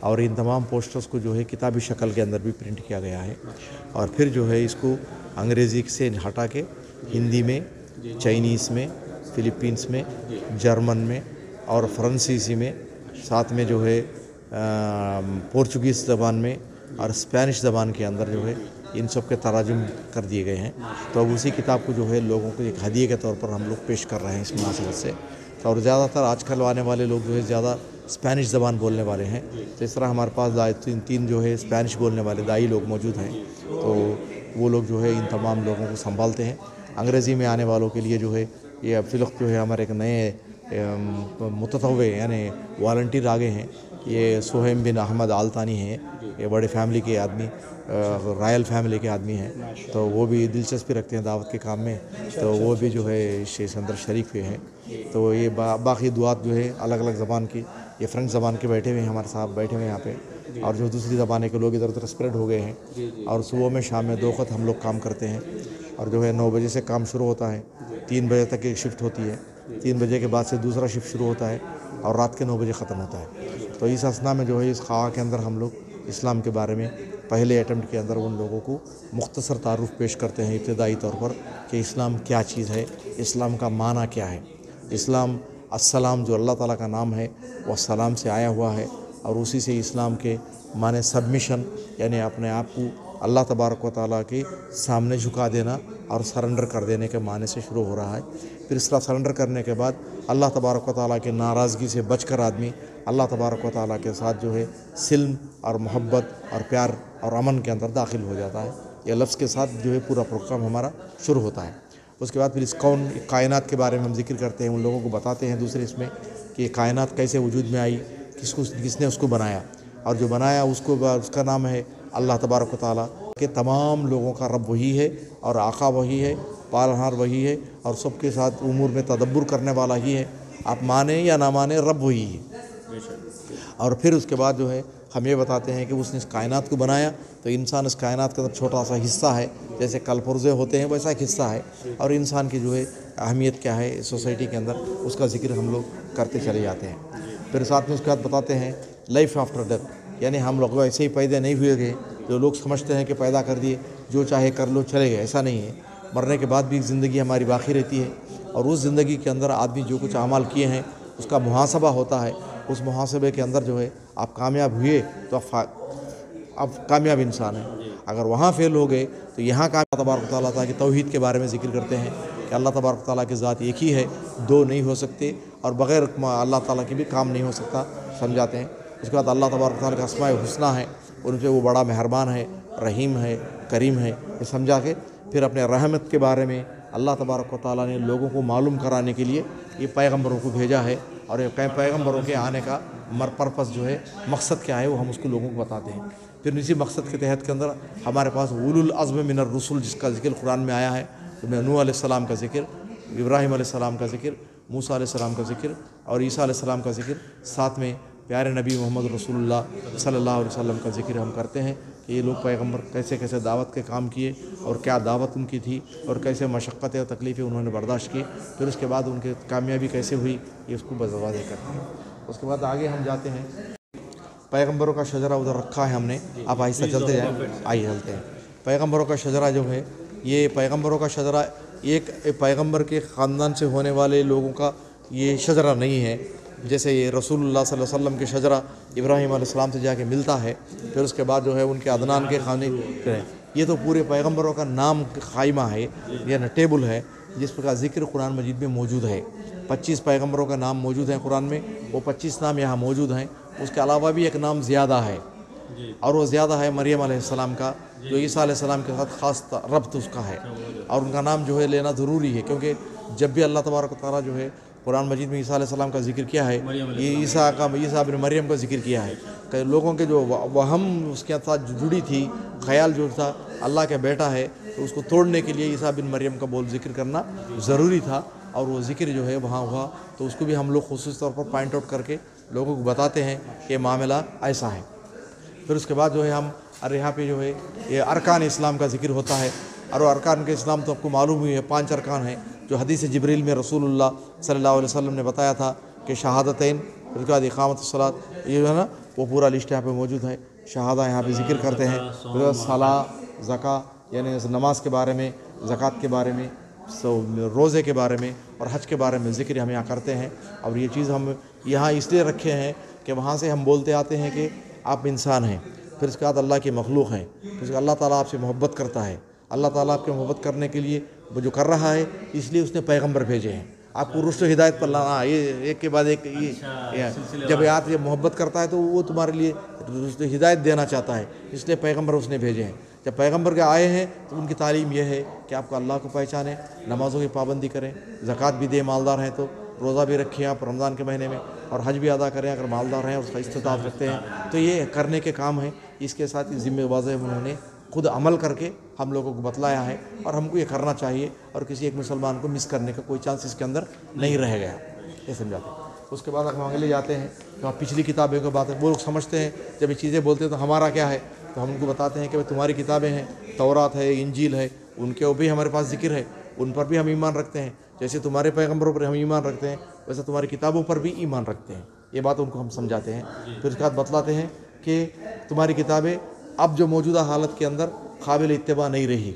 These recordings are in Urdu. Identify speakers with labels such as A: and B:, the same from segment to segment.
A: اور ان تمام پوسٹرز کو جو ہے کتابی شکل کے اندر بھی پرنٹ کیا گیا ہے، اور پھر جو ہے اس کو انگریزی سے ہٹا کے ہندی میں، چائنیز میں، فلپینس میں، جرمن میں اور فرانسیسی میں، ساتھ میں جو ہے پورچوگیز زبان میں اور اسپینش زبان کے اندر جو ہے ان سب کے تراجم کر دیے گئے ہیں۔ تو اب اسی کتاب کو جو ہے لوگوں کو ایک ہدیے کے طور پر ہم لوگ پیش کر رہے ہیں اس مناسبت سے۔ اور زیادہ تر آج کل آنے والے لوگ جو ہے زیادہ اسپینش زبان بولنے والے ہیں، تو اس طرح ہمارے پاس تین جو ہے اسپینش بولنے والے دائی لوگ موجود ہیں، تو وہ لوگ جو ہے ان تمام لوگوں کو سنبھالتے ہیں۔ انگریزی میں آنے والوں کے لیے جو ہے یہ فی الوقت جو ہے ہمارے ایک نئے متطوع یعنی والنٹیر آگے ہیں، یہ سہیم بن احمد آلتانی ہیں، یہ بڑے فیملی کے آدمی، رائل فیملی کے آدمی ہیں، تو وہ بھی دلچسپی رکھتے ہیں دعوت کے کام میں، تو وہ بھی جو ہے اس اندر شریک ہوئے ہیں۔ تو یہ باقی دعات جو ہے الگ الگ زبان کی، یہ فرنچ زبان کے بیٹھے ہوئے ہیں ہمارے صاحب بیٹھے ہوئے ہیں یہاں پہ، اور جو دوسری زبانیں کے لوگ ادھر ادھر اسپریڈ ہو گئے ہیں، اور صبح میں شام میں 2 وقت ہم لوگ کام کرتے ہیں، اور جو ہے 9 بجے سے کام شروع ہوتا ہے، 3 بجے تک ایک شفٹ ہوتی ہے، 3 بجے کے بعد سے دوسرا شفٹ شروع ہوتا ہے، اور رات کے 9 بجے ختم ہوتا ہے۔ تو اس اثنا میں جو ہے اس خواہ کے اندر ہم لوگ اسلام کے بارے میں پہلے اٹمپٹ کے اندر ان لوگوں کو مختصر تعارف پیش کرتے ہیں ابتدائی طور پر کہ اسلام کیا چیز ہے، اسلام کا معنی کیا ہے۔ اسلام السلام جو اللہ تعالیٰ کا نام ہے وہ السلام سے آیا ہوا ہے، اور اسی سے اسلام کے معنی سبمیشن یعنی اپنے آپ کو اللہ تبارک و تعالیٰ کے سامنے جھکا دینا اور سرنڈر کر دینے کے معنی سے شروع ہو رہا ہے۔ پھر اس طرح سرنڈر کرنے کے بعد اللہ تبارک و تعالیٰ کے ناراضگی سے بچ کر آدمی اللہ تبارک و تعالیٰ کے ساتھ جو ہے سلم اور محبت اور پیار اور امن کے اندر داخل ہو جاتا ہے۔ یہ لفظ کے ساتھ جو ہے پورا پروگرام ہمارا شروع ہوتا ہے۔ اس کے بعد پھر اس کائنات کے بارے میں ہم ذکر کرتے ہیں، ان لوگوں کو بتاتے ہیں دوسرے اس میں کہ یہ کائنات کیسے وجود میں آئی، کس نے اس کو بنایا، اور جو بنایا اس کا نام ہے اللہ تبارک و تعالیٰ، کہ تمام لوگوں کا رب وہی ہے اور آقا وہی ہے، پالنہار وہی ہے، اور سب کے ساتھ امور میں تدبر کرنے والا ہی ہے، آپ مانیں یا نہ مانیں رب وہی ہے۔ اور پھر اس کے بعد جو ہے ہم یہ بتاتے ہیں کہ اس نے اس کائنات کو بنایا، تو انسان اس کائنات کا چھوٹا سا حصہ ہے، جیسے کل پرزے ہوتے ہیں ویسا ایک حصہ ہے، اور انسان کی جو ہے اہمیت کیا ہے سوسائٹی کے اندر اس کا ذکر ہم لوگ کرتے چلے جاتے ہیں۔ پھر ساتھ میں اس کے بعد بتاتے ہیں لائف آفٹر ڈیتھ، یعنی ہم لوگ ایسے ہی پیدا نہیں ہوئے گئے، جو لوگ سمجھتے ہیں کہ پیدا کر دیے جو چاہے کر لو چلے گئے، ایسا نہیں ہے۔ مرنے کے بعد بھی زندگی ہماری باقی رہتی ہے، اور اس زندگی کے اندر آدمی جو کچھ اعمال کیے ہیں اس کا محاسبہ ہوتا ہے، اس محاسبے کے اندر جو ہے آپ کامیاب ہوئے تو آپ کامیاب انسان ہیں، اگر وہاں فیل ہو گئے تو یہاں کا اللہ تبارک و تعالیٰ کی توحید کے بارے میں ذکر کرتے ہیں کہ اللہ تبارک و تعالیٰ کی ذات ایک ہی ہے، 2 نہیں ہو سکتے، اور بغیر اللہ تعالیٰ کے بھی کام نہیں ہو سکتا، سمجھاتے ہیں۔ اس کے بعد اللہ تبارک و تعالیٰ کا اسماء الحسنیٰ ہے، ان پہ وہ بڑا مہربان ہے، رحیم ہے، کریم ہے، یہ سمجھا کے پھر اپنے رحمت کے بارے میں اللہ تبارک و تعالیٰ نے لوگوں کو معلوم کرانے کے لیے یہ پیغمبروں کو بھیجا ہے، اور یہ پیغمبروں کے آنے کا پرپس جو ہے، مقصد کیا ہے وہ ہم اس کو لوگوں کو بتاتے ہیں۔ پھر اسی مقصد کے تحت کے اندر ہمارے پاس اولو العزم من الرسل جس کا ذکر قرآن میں آیا ہے، نوح علیہ السلام کا ذکر، ابراہیم علیہ السلام کا ذکر، موسیٰ علیہ السلام کا ذکر اور عیسیٰ علیہ السلام کا ذکر، ساتھ میں پیارے نبی محمد رسول اللہ صلی اللہ علیہ وسلم کا ذکر ہم کرتے ہیں کہ یہ لوگ پیغمبر کیسے کیسے دعوت کے کام کیے، اور کیا دعوت ان کی تھی، اور کیسے مشقتیں اور تکلیفیں انہوں نے برداشت کی، پھر اس کے بعد ان کی کامیابی کیسے ہوئی، یہ اس کو واضح کرتے ہیں۔ اس کے بعد آگے ہم جاتے ہیں، پیغمبروں کا شجرہ ادھر رکھا ہے ہم نے، آپ آہستہ چلتے جائیں، آئیے چلتے ہیں۔ پیغمبروں کا شجرہ جو ہے، یہ پیغمبروں کا شجرہ ایک پیغمبر کے خاندان سے ہونے والے لوگوں کا یہ شجرہ نہیں ہے، جیسے یہ رسول اللہ صلی اللہ علیہ وسلم کے شجرہ ابراہیم علیہ السلام سے جا کے ملتا ہے، پھر اس کے بعد جو ہے ان کے عدنان کے خانے، یہ تو پورے پیغمبروں کا نام خائمہ ہے، یہ ٹیبل ہے جس کا ذکر قرآن مجید میں موجود ہے۔ 25 پیغمبروں کا نام موجود ہیں قرآن میں، وہ 25 نام یہاں موجود ہیں، اس کے علاوہ بھی ایک نام زیادہ ہے، اور وہ زیادہ ہے مریم علیہ السلام کا، جو عیسیٰ علیہ السلام کے ساتھ خاص ربط اس کا ہے، اور ان کا نام جو ہے لینا ضروری ہے، کیونکہ جب بھی اللہ تبارک و تعالیٰ جو ہے قرآن مجید میں عیسیٰ علیہ السلام کا ذکر کیا ہے، یہ عیسیٰ بن مریم کا ذکر کیا ہے، کہ لوگوں کے جو وہم اس کے ساتھ جڑی تھی، خیال جو تھا اللہ کا بیٹا ہے، تو اس کو توڑنے کے لیے عیسیٰ بن مریم کا ذکر کرنا ضروری تھا، اور وہ ذکر جو ہے وہاں ہوا، تو اس کو بھی ہم لوگ خصوصی طور پر پوائنٹ آؤٹ کر کے لوگوں کو بتاتے ہیں کہ معاملہ ایسا ہے۔ پھر اس کے بعد جو ہے ہم یہاں پہ جو ہے یہ ارکان اسلام کا ذکر ہوتا ہے، اور ارکان کے اسلام تو آپ کو معلوم ہوئی ہے 5 ارکان ہیں، جو حدیث جبریل میں رسول اللہ صلی اللہ علیہ وسلم نے بتایا تھا کہ شہادتین، پھر اس کے بعد اقامت الصلاۃ، یہ جو ہے نا وہ پورا لسٹ یہاں پہ موجود ہے. شہادہ یہاں پہ ذکر کرتے ہیں, صلاح, زکوٰۃ یعنی نماز کے بارے میں, زکوٰۃ کے بارے میں, روزے کے بارے میں اور حج کے بارے میں ذکر ہم یہاں کرتے ہیں. اور یہ چیز ہم یہاں اس لیے رکھے ہیں کہ وہاں سے ہم بولتے آتے ہیں کہ آپ انسان ہیں, پھر اس کے بعد اللہ کی مخلوق ہیں, پھر اللہ تعالیٰ آپ سے محبت کرتا ہے. اللہ تعالیٰ آپ کے محبت کرنے کے لیے وہ جو کر رہا ہے, اس لیے اس نے پیغمبر بھیجے ہیں آپ کو رشد و ہدایت پر لانا. یہ ایک کے بعد ایک, یہ جب آپ یہ محبت کرتا ہے تو وہ تمہارے لیے رشد و ہدایت دینا چاہتا ہے, اس لیے پیغمبر اس نے بھیجے ہیں. جب پیغمبر کے آئے ہیں تو ان کی تعلیم یہ ہے کہ آپ کو اللہ کو پہچانیں, نمازوں کی پابندی کریں, زکوٰۃ بھی دیں مالدار ہیں تو, روزہ بھی رکھیں آپ رمضان کے مہینے میں, اور حج بھی ادا کریں اگر مالدار ہیں اور اس کا استطاعت رکھتے ہیں. تو یہ کرنے کے کام ہیں. اس کے ساتھ ہی ذمہ واضح انہوں نے خود عمل کر کے ہم لوگوں کو بتلایا ہے, اور ہم کو یہ کرنا چاہیے, اور کسی ایک مسلمان کو مس کرنے کا کوئی چانس اس کے اندر نہیں رہ گیا. یہ سمجھاتے ہیں. اس کے بعد ہم آگے جاتے ہیں تو پچھلی کتابیں کی بات ہے. وہ لوگ سمجھتے ہیں جب یہ چیزیں بولتے ہیں تو ہمارا کیا ہے, تو ہم ان کو بتاتے ہیں کہ تمہاری کتابیں ہیں, تورات ہے, انجیل ہے, ان کے بھی ہمارے پاس ذکر ہے, ان پر بھی ہم ایمان رکھتے ہیں. جیسے تمہارے پیغمبروں پر ہم ایمان رکھتے ہیں ویسے تمہاری کتابوں پر بھی ایمان رکھتے ہیں. یہ بات ان کو ہم سمجھاتے ہیں. پھر اس کے بعد بتلاتے ہیں کہ تمہاری کتابیں اب جو موجودہ حالت کے اندر قابل اتباع نہیں رہی.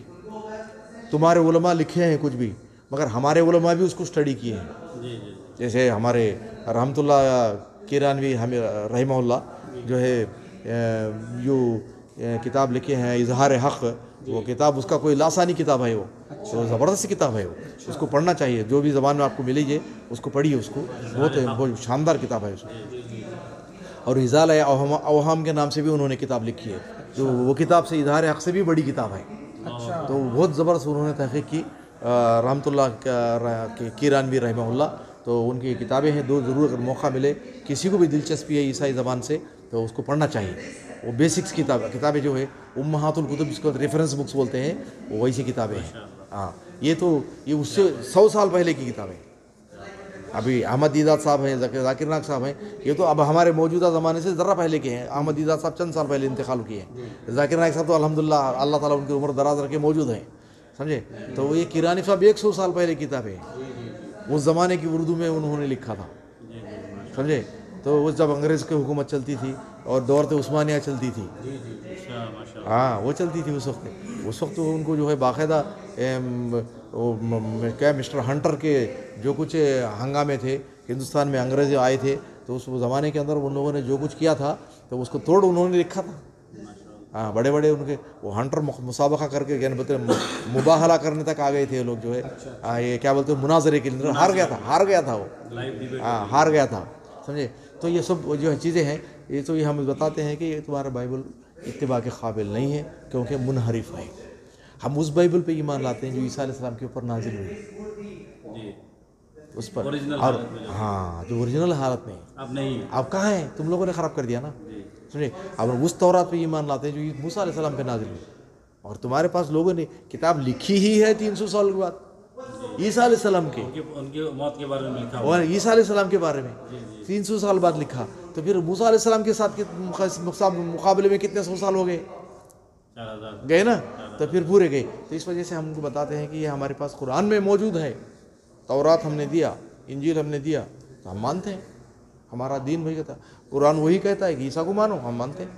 A: تمہارے علماء لکھے ہیں کچھ بھی, مگر ہمارے علماء بھی اس کو اسٹڈی کیے ہیں. جیسے ہمارے رحمۃ اللہ کیرانوی رحمہ اللہ جو ہے جو کتاب لکھے ہیں اظہار حق, وہ کتاب اس کا کوئی لاسانی کتاب ہے, وہ زبردست کتاب ہے. وہ اس کو پڑھنا چاہیے, جو بھی زبان میں آپ کو ملیے اس کو پڑھیے, اس کو بہت شاندار کتاب ہے. اور ازالہ اوہام کے نام سے بھی انہوں نے کتاب لکھی ہے, جو وہ کتاب سے اظہار حق سے بھی بڑی کتاب ہے. تو بہت زبردست انہوں نے تحقیق کی رحمۃ اللہ کیرانوی رحمہ اللہ. تو ان کی کتابیں ہیں, دو ضرور اگر موقع ملے کسی کو بھی دلچسپی ہے عیسائی زبان سے تو اس کو پڑھنا چاہیے. وہ بیسکس کتابیں جو ہے امہات الکتب جس کو ریفرنس بکس بولتے ہیں, وہ ویسی کتابیں ہیں. ہاں یہ اس سے 100 سال پہلے کی کتابیں. ابھی احمد دیدات صاحب ہیں, ذاکر ناک صاحب ہیں, یہ تو اب ہمارے موجودہ زمانے سے ذرا پہلے کے ہیں. احمد دیدات صاحب چند سال پہلے انتقال کیے ہیں. ذاکر ناک صاحب تو الحمدللہ اللہ تعالیٰ ان کی عمر دراز رکھے موجود ہیں, سمجھے. تو یہ کیرانی صاحب 100 سال پہلے کتابیں ہیں, اس زمانے کی اردو میں انہوں نے لکھا تھا, سمجھے. تو وہ جب انگریز کی حکومت چلتی تھی اور دولت عثمانیہ چلتی تھی, ہاں وہ چلتی تھی اس وقت ان کو جو ہے باقاعدہ کیا مسٹر ہنٹر کے جو کچھ ہنگامے تھے ہندوستان میں, انگریز آئے تھے تو اس زمانے کے اندر ان لوگوں نے جو کچھ کیا تھا تو اس کو توڑ انہوں نے لکھا تھا. ہاں بڑے بڑے ان کے وہ ہنٹر مسابقہ کر کے یعنی بولتے مباہلہ کرنے تک آ گئے تھے لوگ, جو ہے یہ کیا بولتے ہیں مناظرے کے لیے. ہار گیا تھا وہ, ہاں ہار گیا تھا, سمجھے. تو یہ سب جو چیزیں ہیں یہ تو یہ ہم بتاتے ہیں کہ یہ تمہارا بائبل اتباع کے قابل نہیں ہے کیونکہ منحرف ہے. ہم اس بائبل پہ ایمان لاتے ہیں جو عیسیٰ علیہ السلام کے اوپر نازل ہوئی, اس پر. اور ہاں جو اوریجنل حالت میں اب کہاں ہے, تم لوگوں نے خراب کر دیا نا, سمجھے. اب اس تورات پہ ایمان لاتے ہیں جو موسیٰ علیہ السلام پہ نازل ہوئی, اور تمہارے پاس لوگوں نے کتاب لکھی ہی ہے 300 سال کے بعد عیسیٰ علیہ السلام کے,
B: ان کی موت کے بارے میں لکھا,
A: اور عیسیٰ علیہ السلام کے بارے میں 300 سال بعد لکھا. تو پھر موسیٰ علیہ السلام کے ساتھ مقابلے میں کتنے 100 سال ہو گئے نا, تو پھر پورے گئے. تو اس وجہ سے ہم کو بتاتے ہیں کہ یہ ہمارے پاس قرآن میں موجود ہے, تورات ہم نے دیا, انجیل ہم نے دیا, تو ہم مانتے ہیں. ہمارا دین وہی کہتا ہے, قرآن وہی کہتا ہے کہ عیسیٰ کو مانو, ہم مانتے ہیں.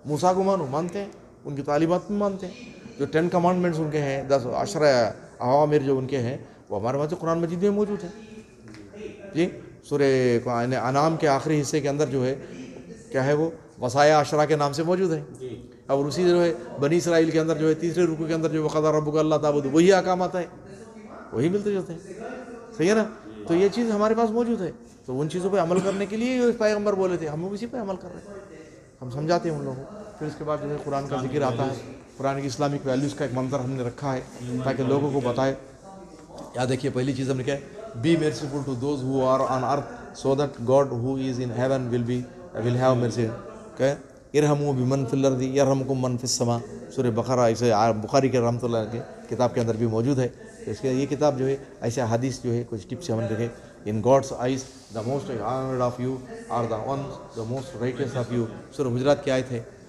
A: موسیٰ کو مانو, مانتے ہیں. ان کی تعلیمات میں مانتے ہیں. جو 10 کمانڈمنٹس ان کے ہیں, 10 عشرہ اوامر جو ان کے ہیں, وہ ہمارے پاس قرآن مجید میں موجود ہیں. جی سورہ انعام کے آخری حصے کے اندر جو ہے کیا ہے, وہ وصایا عشرہ کے نام سے موجود ہے. اور اسی جو ہے بنی اسرائیل کے اندر جو ہے تیسرے رکوع کے اندر جو وقضى ربک اللہ تعبدوا, وہی احکامات ہیں, وہی ملتے جاتے ہیں, صحیح ہے نا. تو یہ چیز ہمارے پاس موجود ہے. تو ان چیزوں پہ عمل کرنے کے لیے پیغمبر بولے تھے, ہم اسی پہ عمل کر رہے ہیں, ہم سمجھاتے ہیں ان لوگوں کو. پھر اس کے بعد جو ہے قرآن کا ذکر آتا ہے, قرآن کی اسلامک ویلیوز کا ایک منظر ہم نے رکھا ہے تاکہ لوگوں کو بتائے. یاد دیکھیے پہلی چیز ہم نے کیا ہے, be merciful to those who are on earth so that God who is in heaven will have mercy. کہ ارحموا بمن فی الارض یرحمکم من فی السماء. سورہ بقرہ اسے بخاری کے رحمۃ اللہ کے کتاب کے اندر بھی موجود ہے. اس کے یہ کتاب جو ہے ایسے حدیث جو ہے کچھ ٹپس ہم نے دیکھے. In God's eyes the most honored of you are the ones the most righteous of you. سورہ حجرات کی آیت ہے.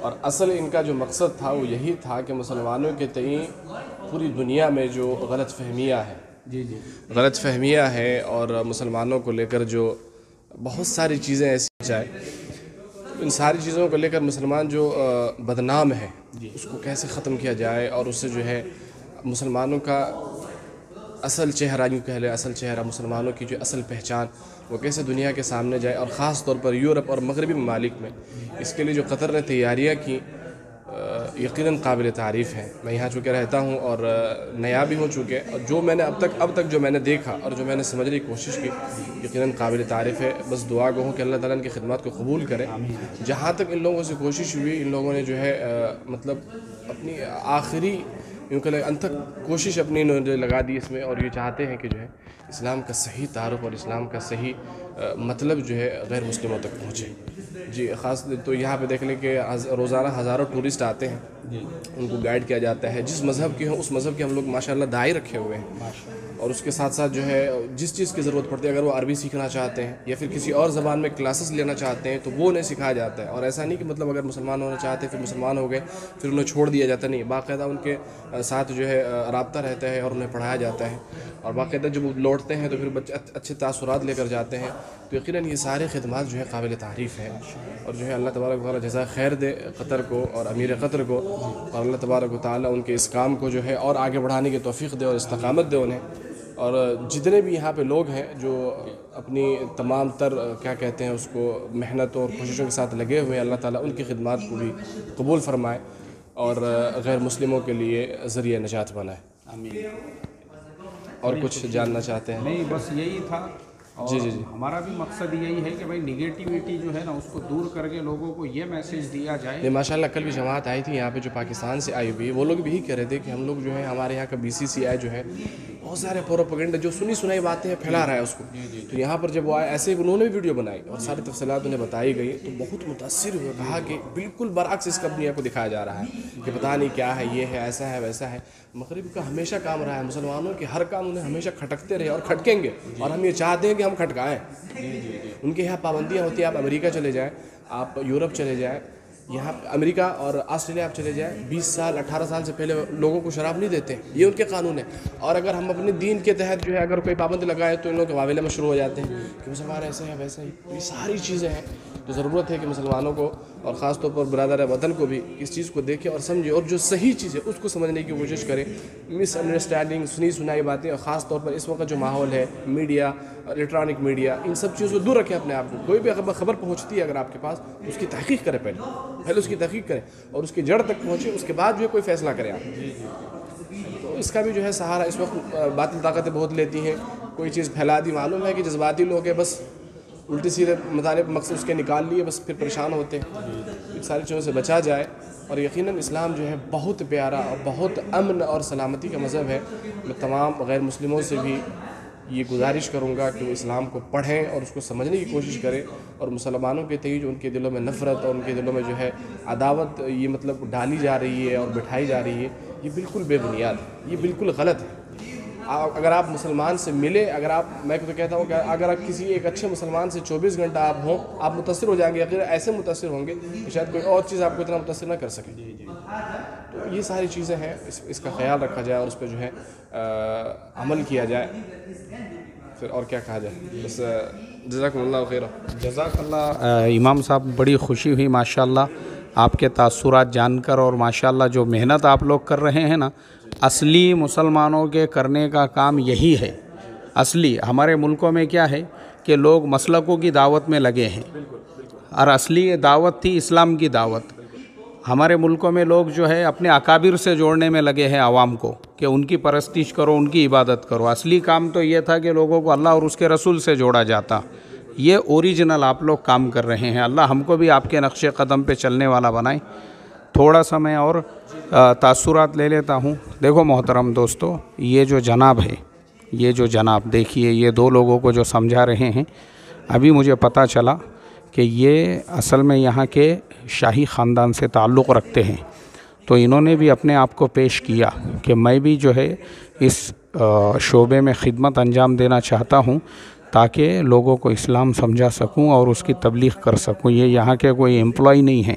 C: اور اصل ان کا جو مقصد تھا وہ یہی تھا کہ مسلمانوں کے تئیں پوری دنیا میں جو غلط فہمیاں ہیں غلط فہمیاں ہیں اور مسلمانوں کو لے کر جو بہت ساری چیزیں ایسی جائے، ان ساری چیزوں کو لے کر مسلمان جو بدنام ہے اس کو کیسے ختم کیا جائے، اور اس سے جو ہے مسلمانوں کا اصل چہرہ یوں کہہ لیں، اصل چہرہ مسلمانوں کی جو اصل پہچان وہ کیسے دنیا کے سامنے جائے، اور خاص طور پر یورپ اور مغربی ممالک میں اس کے لیے جو قطر نے تیاریاں کی یقیناً قابل تعریف ہیں۔ میں یہاں چونکہ رہتا ہوں اور نیا بھی ہو چکے، اور جو میں نے اب تک جو میں نے دیکھا اور جو میں نے سمجھنے کی کوشش کی یقیناً قابل تعریف ہے۔ بس دعا گو ہوں کہ اللہ تعالیٰ ان کی خدمات کو قبول کرے۔ جہاں تک ان لوگوں سے کوشش ہوئی، ان لوگوں نے جو ہے مطلب اپنی آخری یوں کہ انت تک کوشش اپنی انہوں نے لگا دی اس میں، اور یہ چاہتے ہیں کہ جو ہے اسلام کا صحیح تعارف اور اسلام کا صحیح مطلب جو ہے غیر مسلموں تک پہنچے۔ جی خاص تو یہاں پہ دیکھ لیں کہ روزانہ ہزاروں ٹورسٹ آتے ہیں، ان کو گائیڈ کیا جاتا ہے، جس مذہب کے ہوں اس مذہب کے ہم لوگ ماشاءاللہ داعی رکھے ہوئے ہیں، اور اس کے ساتھ ساتھ جو ہے جس چیز کی ضرورت پڑتی ہے، اگر وہ عربی سیکھنا چاہتے ہیں یا پھر کسی اور زبان میں کلاسز لینا چاہتے ہیں تو وہ انہیں سکھایا جاتا ہے۔ اور ایسا نہیں کہ مطلب اگر مسلمان ہونا چاہتے ہیں پھر مسلمان ہو گئے پھر انہیں چھوڑ دیا جاتا نہیں، باقاعدہ ان کے ساتھ جو ہے رابطہ رہتا ہے اور انہیں پڑھایا جاتا ہے، اور باقاعدہ جب وہ لوٹتے ہیں تو پھر بچے اچھے تاثرات لے کر جاتے ہیں۔ تو یقیناً یہ سارے خدمات جو ہے قابل تعریف ہیں، اور جو ہے اللہ تبارک و تعالیٰ جزا خیر دے قطر کو اور امیر قطر کو، اور اللہ تبارک و تعالیٰ ان کے اس کام کو جو ہے اور آگے بڑھانے کی توفیق دے اور استقامت دے انہیں، اور جتنے بھی یہاں پہ لوگ ہیں جو اپنی تمام تر کیا کہتے ہیں اس کو محنت اور کوششوں کے ساتھ لگے ہوئے ہیں، اللہ تعالیٰ ان کی خدمات کو بھی قبول فرمائے اور غیر مسلموں کے لیے ذریعہ نجات بنائے۔
D: آمین۔
C: اور کچھ جاننا چاہتے ہیں؟
D: نہیں بس یہی تھا، اور
C: جی
D: ہمارا بھی مقصد یہی ہے کہ بھائی نگیٹیوٹی جو ہے نا اس کو دور کر کے لوگوں کو یہ میسیج دیا جائے۔
C: یہ ماشاءاللہ کل بھی جماعت آئی تھی یہاں پہ جو پاکستان سے آئی ہوئی، وہ لوگ بھی یہی کہہ رہے تھے کہ ہم لوگ جو ہے ہمارے یہاں کا BCCI جو ہے بہت سارے پروپیگنڈا جو سنی سنائی باتیں ہیں پھیلا رہا ہے اس کو، تو یہاں پر جب وہ آئے ایسے انہوں نے بھی ویڈیو بنائی اور ساری تفصیلات انہیں بتائی گئی تو بہت متاثر ہوئے، کہا کہ بالکل برعکس اس دنیا کو دکھایا جا رہا ہے کہ پتہ نہیں کیا ہے، یہ ہے، ایسا ہے، ویسا ہے۔ مغرب کا ہمیشہ کام رہا ہے، مسلمانوں کے ہر کام انہیں ہمیشہ کھٹکتے رہے اور کھٹکیں گے، اور ہم یہ چاہتے ہیں کہ ہم کھٹکائیں۔ ان کے یہاں پابندیاں ہوتی ہیں، آپ امریکہ چلے جائیں، آپ یورپ چلے جائیں، یہاں امریکہ اور آسٹریلیا آپ چلے جائیں، 20 سال 18 سال سے پہلے لوگوں کو شراب نہیں دیتے، یہ ان کے قانون ہے۔ اور اگر ہم اپنے دین کے تحت جو ہے اگر کوئی پابندی لگائے تو ان لوگوں کے واویلے میں شروع ہو جاتے ہیں کہ مسلمان ایسے ہیں ویسے ہی۔ یہ ساری چیزیں ہیں، تو ضرورت ہے کہ مسلمانوں کو اور خاص طور پر برادر وطن کو بھی اس چیز کو دیکھے اور سمجھے، اور جو صحیح چیز ہے اس کو سمجھنے کی کوشش کرے۔ مس انڈرسٹینڈنگ، سنی سنائی باتیں، اور خاص طور پر اس وقت جو ماحول ہے میڈیا، الیکٹرانک میڈیا، ان سب چیزوں سے دور رکھیں اپنے آپ کو۔ کوئی بھی خبر پہنچتی ہے اگر آپ کے پاس تو اس کی تحقیق کریں، پہلے اس کی تحقیق کریں اور اس کی جڑ تک پہنچے، اس کے بعد جو ہے کوئی فیصلہ کریں آپ۔ تو اس کا بھی جو ہے سہارا اس وقت باطل طاقتیں بہت لیتی ہیں، کوئی چیز پھیلا دی، معلوم ہے کہ جذباتی لوگ ہیں، بس الٹی سیدھے مطالب مقصد اس کے نکال لیے، بس پھر پریشان ہوتے ہیں۔ ان ساری چیزوں سے بچا جائے، اور یقیناً اسلام جو ہے بہت پیارا اور بہت امن اور سلامتی کا مذہب ہے۔ میں تمام غیر مسلموں سے بھی یہ گزارش کروں گا کہ وہ اسلام کو پڑھیں اور اس کو سمجھنے کی کوشش کریں، اور مسلمانوں کے تئیں جو ان کے دلوں میں نفرت اور ان کے دلوں میں جو ہے عداوت یہ مطلب ڈالی جا رہی ہے اور بٹھائی جا رہی ہے، یہ بالکل بے بنیاد ہے، یہ بالکل غلط ہے۔ اگر آپ مسلمان سے ملے، اگر آپ، میں تو کہتا ہوں کہ اگر آپ کسی ایک اچھے مسلمان سے 24 گھنٹہ آپ ہوں، آپ متاثر ہو جائیں گے، اگر ایسے متاثر ہوں گے کہ شاید کوئی اور چیز آپ کو اتنا متاثر نہ کر سکے۔ تو یہ ساری چیزیں ہیں، اس کا خیال رکھا جائے اور اس پہ جو ہے عمل کیا جائے، پھر اور کیا کہا جائے۔ بس جزاکم اللہ خیر۔
D: جزاک اللہ امام صاحب، بڑی خوشی ہوئی ماشاءاللہ آپ کے تاثرات جان کر، اور ماشاءاللہ جو محنت آپ لوگ کر رہے ہیں نا، اصلی مسلمانوں کے کرنے کا کام یہی ہے۔ اصلی ہمارے ملکوں میں کیا ہے کہ لوگ مسلکوں کی دعوت میں لگے ہیں، اور اصلی دعوت تھی اسلام کی دعوت۔ ہمارے ملکوں میں لوگ جو ہے اپنے اکابر سے جوڑنے میں لگے ہیں عوام کو، کہ ان کی پرستش کرو، ان کی عبادت کرو۔ اصلی کام تو یہ تھا کہ لوگوں کو اللہ اور اس کے رسول سے جوڑا جاتا۔ یہ اوریجنل آپ لوگ کام کر رہے ہیں۔ اللہ ہم کو بھی آپ کے نقش قدم پہ چلنے والا بنائے۔ تھوڑا سا میں اور تاثرات لے لیتا ہوں۔ دیکھو محترم دوستو، یہ جو جناب ہے، یہ جو جناب دیکھیے، یہ دو لوگوں کو جو سمجھا رہے ہیں، ابھی مجھے پتہ چلا کہ یہ اصل میں یہاں کے شاہی خاندان سے تعلق رکھتے ہیں۔ تو انہوں نے بھی اپنے آپ کو پیش کیا کہ میں بھی جو ہے اس شعبے میں خدمت انجام دینا چاہتا ہوں، تاکہ لوگوں کو اسلام سمجھا سکوں اور اس کی تبلیغ کر سکوں۔ یہ یہاں کے کوئی امپلائی نہیں ہیں،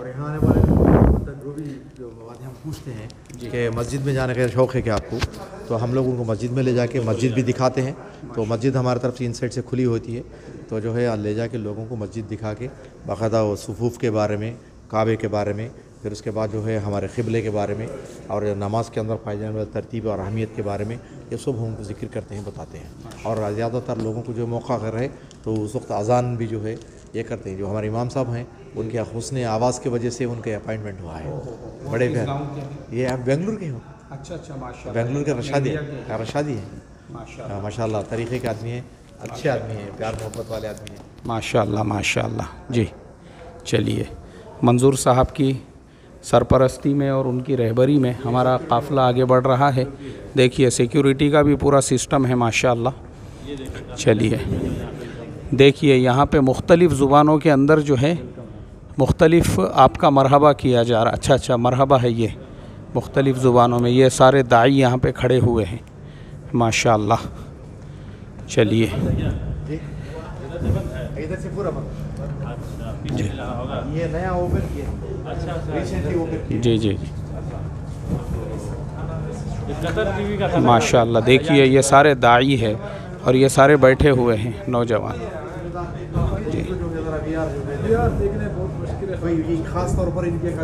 A: اور یہاں آنے والے مطلب جو باتیں ہم پوچھتے ہیں کہ مسجد میں جانے کا شوق ہے کہ آپ کو، تو ہم لوگ ان کو مسجد میں لے جا کے مسجد بھی دکھاتے ہیں. تو مسجد ہماری طرف سے ان سائڈ سے کھلی ہوتی ہے، تو جو ہے لے جا کے لوگوں کو مسجد دکھا کے باقاعدہ وہ صفوف کے بارے میں، کعبے کے بارے میں، پھر اس کے بعد جو ہے ہمارے قبلے کے بارے میں اور نماز کے اندر پائے جانے والے ترتیب اور اہمیت کے بارے میں یہ سب ہم کو ذکر کرتے ہیں، بتاتے ہیں. اور زیادہ تر لوگوں کو جو موقع اگر ہے تو اس وقت اذان بھی جو ہے یہ کرتے ہیں. جو ہمارے امام صاحب ہیں ان کے حسن آواز کی وجہ سے ان کے اپائنٹمنٹ ہوا ہے. بڑے یہ آپ بنگلور کے ہو؟
D: اچھا اچھا، ماشاء اللہ.
A: بنگلور کے رشادی ہیں ماشاء اللہ. طریقے کے آدمی ہیں، اچھے آدمی ہیں، پیار محبت والے آدمی ہیں
D: ماشاء اللہ ماشاء اللہ. جی چلیے، منظور صاحب کی سرپرستی میں اور ان کی رہبری میں ہمارا قافلہ آگے بڑھ رہا ہے. دیکھیے سیکیورٹی کا بھی پورا سسٹم ہے ماشاء اللہ. چلیے دیکھیے یہاں پہ مختلف زبانوں کے اندر جو ہے مختلف آپ کا مرحبا کیا جا رہا. اچھا اچھا، مرحبا ہے یہ مختلف زبانوں میں. یہ سارے داعی یہاں پہ کھڑے ہوئے ہیں ماشاء اللہ. چلیے
A: ادھر سے پورا
D: جی
A: یہ نیا اوپن کیا
D: جی جی ماشاء اللہ. دیکھیے یہ سارے داعی ہے اور یہ سارے بیٹھے ہوئے ہیں نوجوان. جی
A: خاص طور پر ان کے ایک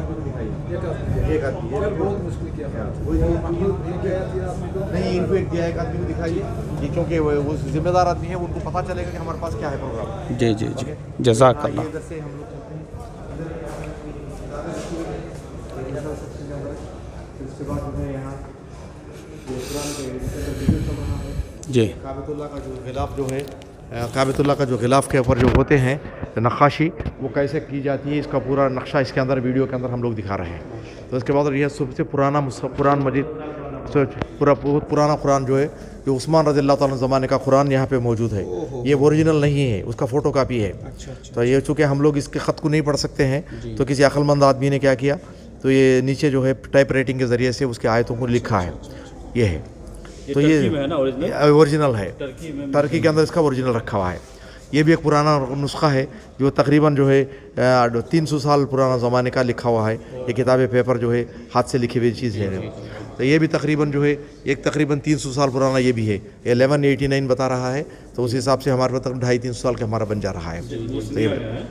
A: آدمی بہت مشکل کیا نہیں، ان کو ایک آدمی کو دکھائیے کیونکہ وہ ذمہ دار آدمی ہے، ان کو پتہ چلے گا کہ ہمارے پاس کیا ہے پروگرام.
D: جی جی جی جزاک اللہ.
A: ادھر سے ہم لوگ اس کے بعد میں یہاں
D: جی
A: کعبۃ اللہ کا جو غلاف جو ہے، کعبۃ اللہ کا جو غلاف کے اوپر جو ہوتے ہیں نقاشی، وہ کیسے کی جاتی ہے اس کا پورا نقشہ اس کے اندر ویڈیو کے اندر ہم لوگ دکھا رہے ہیں. تو اس کے بعد یہ سب سے پرانا قرآن مجید، پورا بہت پرانا قرآن جو ہے، جو عثمان رضی اللہ تعالیٰ زمانے کا قرآن یہاں پہ موجود ہے. یہ اوریجنل نہیں ہے، اس کا فوٹو کاپی ہے. تو یہ چونکہ ہم لوگ اس کے خط کو نہیں پڑھ سکتے ہیں، تو کسی عقل مند آدمی نے کیا کیا، تو یہ نیچے جو ہے ٹائپ رائٹنگ کے ذریعے سے اس کے آیتوں کو لکھا ہے. یہ ہے تو یہ اوریجنل ہے، ترکی کے اندر اس کا اوریجنل رکھا ہوا ہے. یہ بھی ایک پرانا نسخہ ہے جو تقریباً جو ہے 300 سال پرانا زمانے کا لکھا ہوا ہے. یہ کتاب پیپر جو ہے ہاتھ سے لکھی ہوئی چیز ہے. تو یہ بھی تقریباً جو ہے ایک تقریباً 300 سال پرانا یہ بھی ہے. 1189 بتا رہا ہے، تو اس حساب سے ہمارے پاس 250-300 سال کا ہمارا بن جا رہا ہے.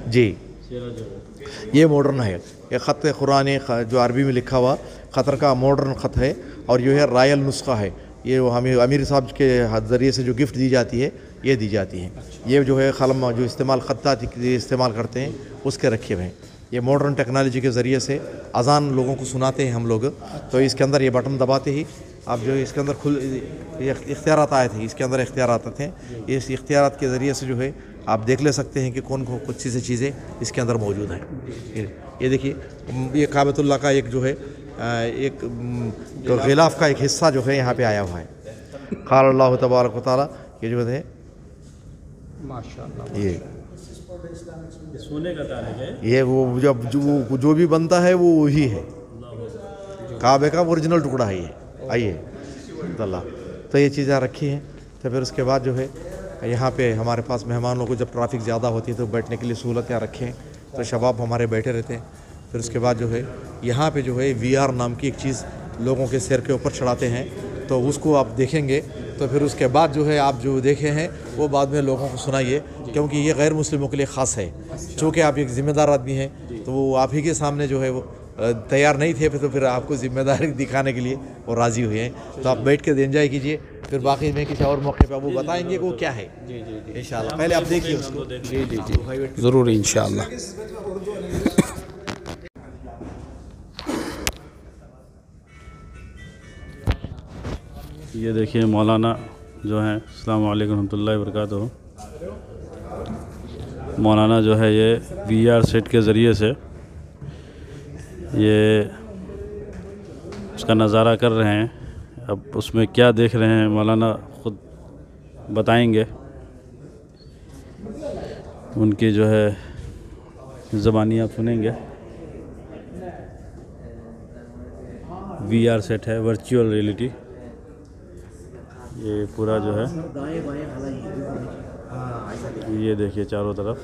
A: جی یہ ماڈرن ہے. یہ خط قرآن جو عربی میں لکھا ہوا خطر کا ماڈرن خط ہے، اور جو ہے رائل نسخہ ہے. یہ ہمیں امیر صاحب کے ذریعے سے جو گفٹ دی جاتی ہے یہ دی جاتی ہے. یہ جو ہے قلم جو استعمال خطاط استعمال کرتے ہیں اس کے رکھے ہوئے ہیں. یہ ماڈرن ٹیکنالوجی کے ذریعے سے اذان لوگوں کو سناتے ہیں ہم لوگ. تو اس کے اندر یہ بٹن دباتے ہی آپ جو اس کے اندر اختیارات آئے تھے، اس کے اندر اختیارات تھے. اس اختیارات کے ذریعے سے جو ہے آپ دیکھ لے سکتے ہیں کہ کون کو کچھ چیزیں اس کے اندر موجود ہیں. یہ دیکھیے یہ کعبۃ اللہ کا ایک جو ہے ایک غلاف کا ایک حصہ جو ہے یہاں پہ آیا ہوا ہے. قال اللہ تبارک و تعالیٰ، یہ جو ہے یہ
B: سونے کا تاج ہے.
A: یہ وہ جو بھی بنتا ہے وہ وہی ہے. کعبے کا اوریجنل ٹکڑا ہے یہ. آئیے اللہ. تو یہ چیزیں رکھی ہیں. تو پھر اس کے بعد جو ہے یہاں پہ ہمارے پاس مہمانوں کو جب ٹریفک زیادہ ہوتی ہے تو بیٹھنے کے لیے سہولتیں رکھیں. تو شباب ہمارے بیٹھے رہتے ہیں. پھر اس کے بعد جو ہے یہاں پہ جو ہے VR نام کی ایک چیز لوگوں کے سر کے اوپر چڑھاتے ہیں. تو اس کو آپ دیکھیں گے تو پھر اس کے بعد جو ہے آپ جو دیکھے ہیں وہ بعد میں لوگوں کو سنائیے، کیونکہ یہ غیر مسلموں کے لیے خاص ہے. چونکہ آپ ایک ذمہ دار آدمی ہیں تو وہ آپ ہی کے سامنے جو ہے وہ تیار نہیں تھے، تو پھر آپ کو ذمہ داری دکھانے کے لیے وہ راضی ہوئے ہیں. تو آپ بیٹھ کے انجوائے کیجئے. پھر باقی میں کسی اور موقع پہ وہ بتائیں گے کہ وہ کیا ہے انشاءاللہ. پہلے آپ دیکھیے اس کو.
D: جی جی جی ضرور انشاءاللہ.
B: یہ دیکھیے مولانا جو ہیں، السلام علیکم ورحمۃ اللہ وبرکاتہ. مولانا جو ہے یہ VR سیٹ کے ذریعے سے یہ اس کا نظارہ کر رہے ہیں. اب اس میں کیا دیکھ رہے ہیں مولانا خود بتائیں گے. ان کی جو ہے زبانی آپ سنیں گے. VR سیٹ ہے، ورچوئل ریئلٹی. یہ پورا جو ہے یہ دیکھیے چاروں طرف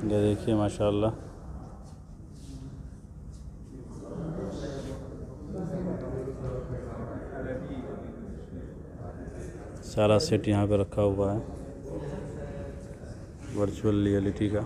B: یہ دیکھیے ماشاءاللہ سارا سیٹ یہاں پہ رکھا ہوا ہے ورچوئل ریئلٹی کا.